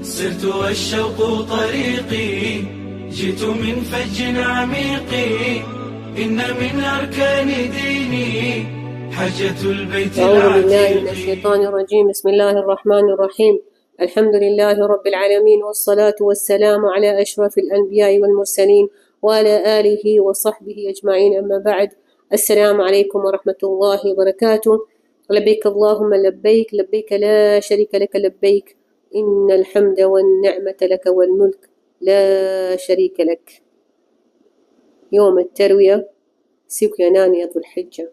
سرت والشوق طريقي، جئت من فج عميق، إن من أركان ديني حجة البيت العتيق. أعوذ بالله من الشيطان الرجيم. بسم الله الرحمن الرحيم. الحمد لله رب العالمين، والصلاة والسلام على أشرف الأنبياء والمرسلين وعلى آله وصحبه أجمعين، أما بعد. السلام عليكم ورحمة الله وبركاته. لبيك اللهم لبيك، لبيك لا شريك لك لبيك، إن الحمد والنعمة لك والملك لا شريك لك. يوم التروية، siku ya 8 ya Dhulhijja,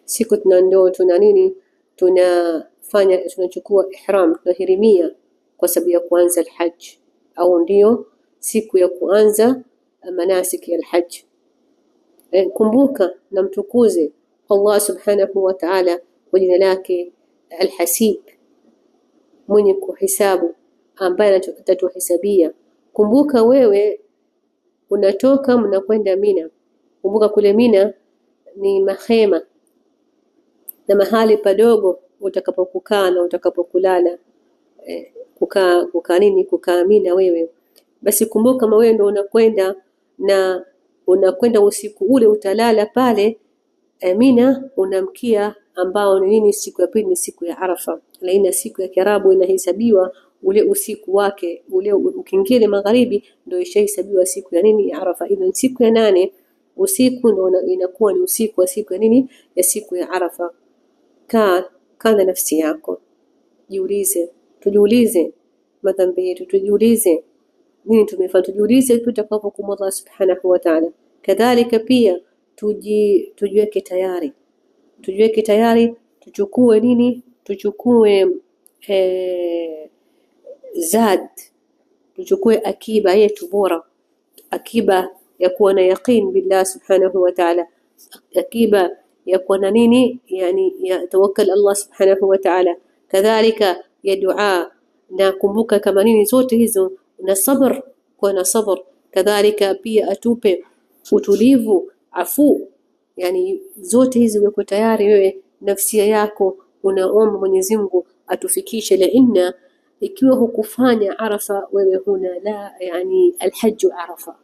siku tunandoa tuna nini, tunachukua ihram, tunahirimia kwa sababu ya kuanza alhajj, au ndio siku ya kuanza manasiki ya alhajj. Kumbuka na mtukuze Allah subhanahu wa ta'ala kwa jina lake Alhasib, mwenye kuhisabu, ambaye atatuhisabia. Kumbuka wewe unatoka mnakwenda Mina. Kumbuka kule Mina ni mahema na mahali padogo utakapokukaa na utakapokulala, kukaa Mina wewe. Basi kumbuka kama wewe ndio unakwenda na unakwenda usiku ule, utalala pale Mina, unamkia ambao ni nini, siku ya pili ni siku ya Arafa. Laina siku ya Kiarabu inahesabiwa ule usiku wake ule, ukiingia magharibi ndio ishahesabiwa siku ya nini, ya Arafa. Ile siku ya 8 usiku ndio inakuwa ni usiku wa siku ya nini, ya siku ya Arafa. Kana nafsi yako, jiulize, tujiulize madhambi yetu, tujiulize nini tumefanya, tujiulize tutakapokuwa Allah subhanahu wa ta'ala. Kadhalika pia tujiweke tayari, tuchukue nini, tuchukue zad, tuchukue akiba yetu bora, akiba ya kuwa na yaqeen billah subhanahu wa ta'ala, akiba ya kuwa na nini, yani ya tawakkal Allah subhanahu wa ta'ala. Kadhalika ya dua, na kumbuka kama nini zote hizo, na sabr, kwa na sabr. Kadhalika pia atupe utulivu, afu, yani zote hizi uko tayari wewe, nafsia yako unaomba Mwenyezi Mungu atufikishe. Laina ikiwa hukufanya Arafa wewe huna la, yani alhajj Arafa,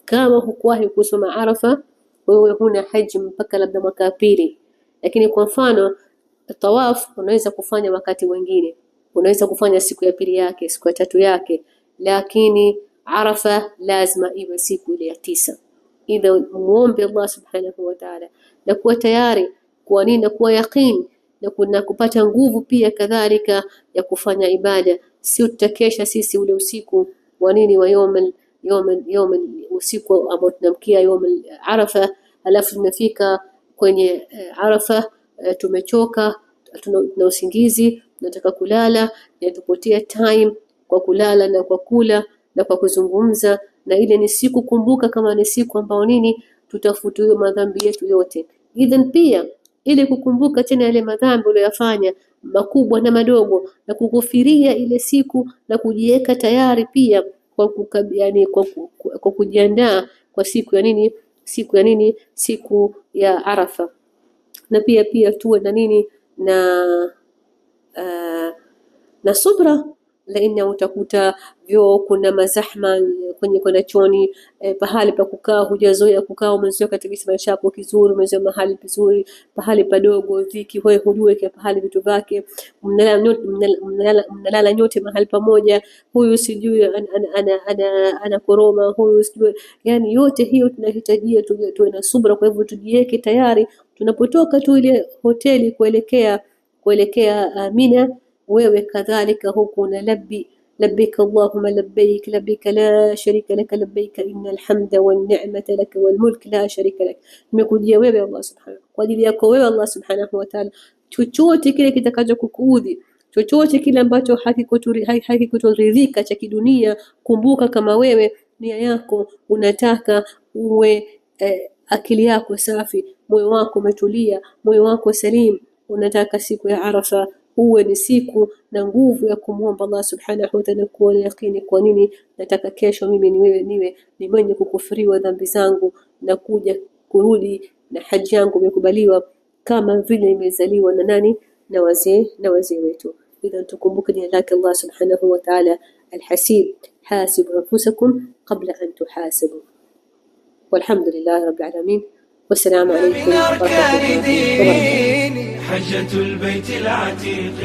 kama hukuwahi kusoma Arafa wewe huna haji mpaka labda mwaka pili. Lakini kwa mfano tawaf unaweza kufanya wakati mwingine, unaweza kufanya siku ya pili yake, siku ya tatu yake, lakini Arafa lazima iwe siku ile ya 9. Idha muombe Allah subhanahu wa ta'ala na kuwa tayari, kwa nini, na kuwa yaqeen, na kuna kupata nguvu pia kadhalika ya kufanya ibada. Si tutakesha sisi ule usiku wa nini, wa yom usiku ambao tunamkia yom Arafa, alafu tunafika kwenye Arafa tumechoka, tuna usingizi, tunataka kulala, na tupotea time kwa kulala na kwa kula na kwa kuzungumza. Na ile ni siku, kumbuka kama ni siku ambao nini, tutafutiwa madhambi yetu yote. Idhan pia ile kukumbuka tena yale madhambi uliyofanya makubwa na madogo, na kukufiria ile siku, na kujiweka tayari pia kwa kujiandaa kwa siku ya nini, siku ya Arafa. Na pia tuwe na nini, na subra. Laina utakuta kuna mazahma kwenye kuna choni, pahali pa kukaa hujazoea kukaa, umezoea katika maisha yako kizuri, umezoea mahali pizuri, pahali padogo dhiki, wewe hujue kwa pahali vitu vyake, mnalala nyote mahali pamoja, huyu sijui ana koroma, huyu sijui, yani yote hiyo tunahitajia tuwe na subra. Kwa hivyo tujiweke tayari tunapotoka tu ile hoteli kuelekea Mina. wewe kadhalika huku na labbaik Allahumma labbaik, labbaik la sharika lak, labbaik innal hamda wan ni'mata lak wal mulk la sharika lak. Nimekujia wewe Allah subhanahu, kwa ajili yako wewe Allah subhanahu wa ta'ala. Chochote kile kitakacho kukuudhi, chochote kile ambacho hakikutoridhika cha kidunia, kumbuka kama wewe nia yako unataka uwe akili yako safi, moyo wako umetulia, moyo wako salim, unataka siku ya Arafa uwe ni siku na nguvu ya kumwomba Allah subhanahu wa ta'ala, kuwa na yakini. Kwa nini nataka kesho mimi niwe ni mwenye kukufuriwa dhambi zangu na kurudi na haji yangu imekubaliwa kama vile nimezaliwa na nani, na wazee wetu. Idha tukumbuke jina lake Allah subhanahu wa ta'ala الحسيب حاسبوا أنفسكم قبل أن تحاسبوا. والحمد لله رب العالمين، والسلام عليكم ورحمة الله وبركاته. حجة البيت العتيق.